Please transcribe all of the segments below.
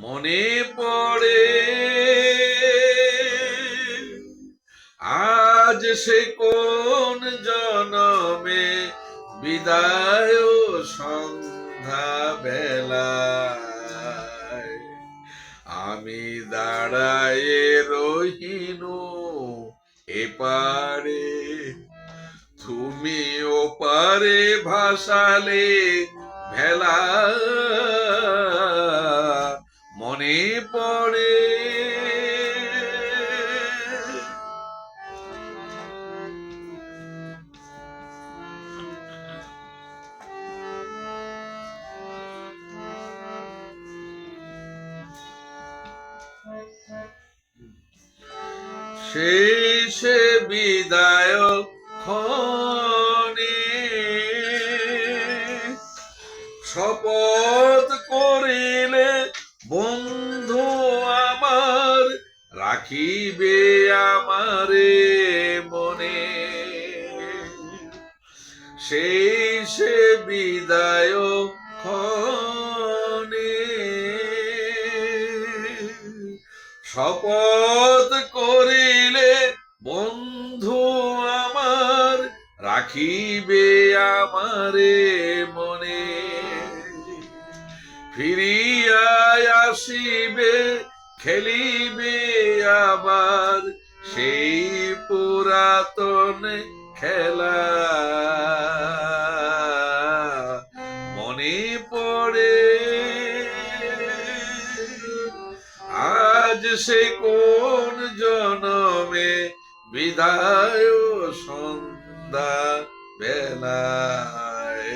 মনে পড়ে আজ সে কোন জনমে বিদায় সন্ধ্যা বেলায় আমি দাঁড়ায় রহিনু এপারে, তুমি ওপারে ভাসালে ভেলা। মনে পড়ে শেষে বিদায় ক্ষণে শপথ করিলে বন্ধু আমার, রাখিবে আমারে মনে। শেষে বিদায় ক্ষণে শপথ করিলে বন্ধু আমার, রাখিবে আমারে মনে। ফিরিয়া আসিবে খেলিবে আবার সেই পুরাতন খেলা। মনে পড়ে আজ সে কোন জনমে বিদায় সন্ধ্যা বেলায়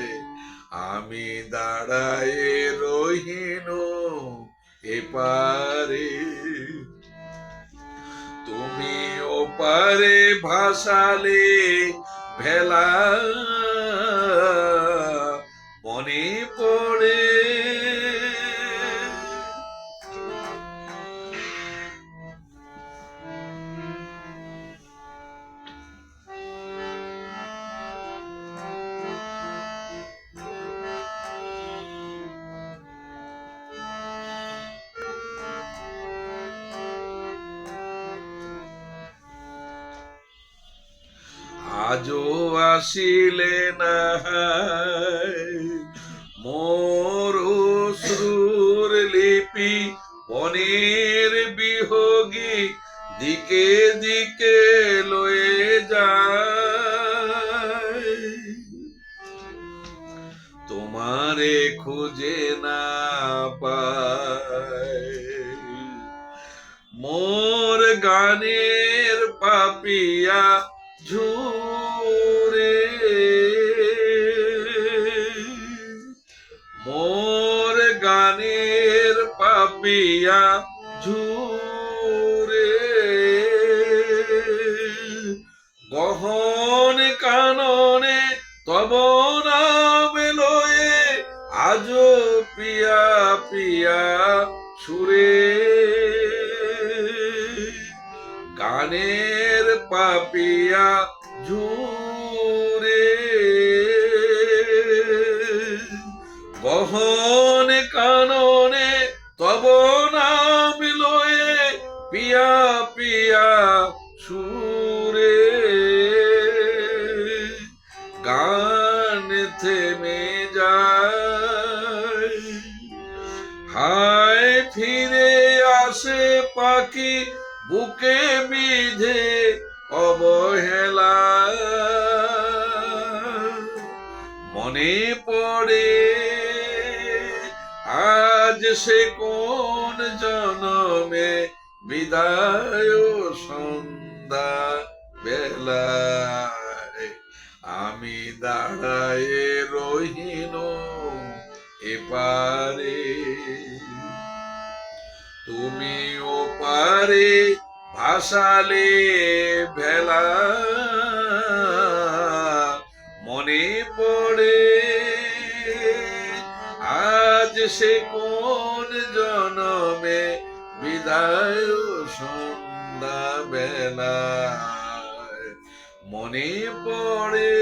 আমি দাঁড়ায় রহিনু এপারে, তুমি ওপারে ভাসালে ভেলা। মনে পড়ে আজও আসিলে না মোর অশ্রুর লিপি, বনের বিহগী দিকে দিকে লয়ে যায়। তোমারে খুঁজে না পায় মোর গানের পাপিয়া ঝুরে, মোর গানের পাপিয়া ঝুরে। গহন কাননে তব নাম লয়ে আজো পিয়া পিয়া সুরে। গানের পাপিয়া ঝুরে, গহন কাননে তব নাম লয়ে পিয়া পিয়া সুরে। গান থেমে যায়, হায় ফিরে আসে পাখি বুকে বিধে অবহেলা। মনে পড়ে আজ সে কোন জনমে বিদায় সন্ধ্যা বেলায় আমি দাঁড়ায় রহিনু এপারে, তুমি ওপারে ভাসালে ভেলা। মনে পড়ে আজ সে কোন জনমে বিদায় সন্ধ্যা বেলায়। মনে পড়ে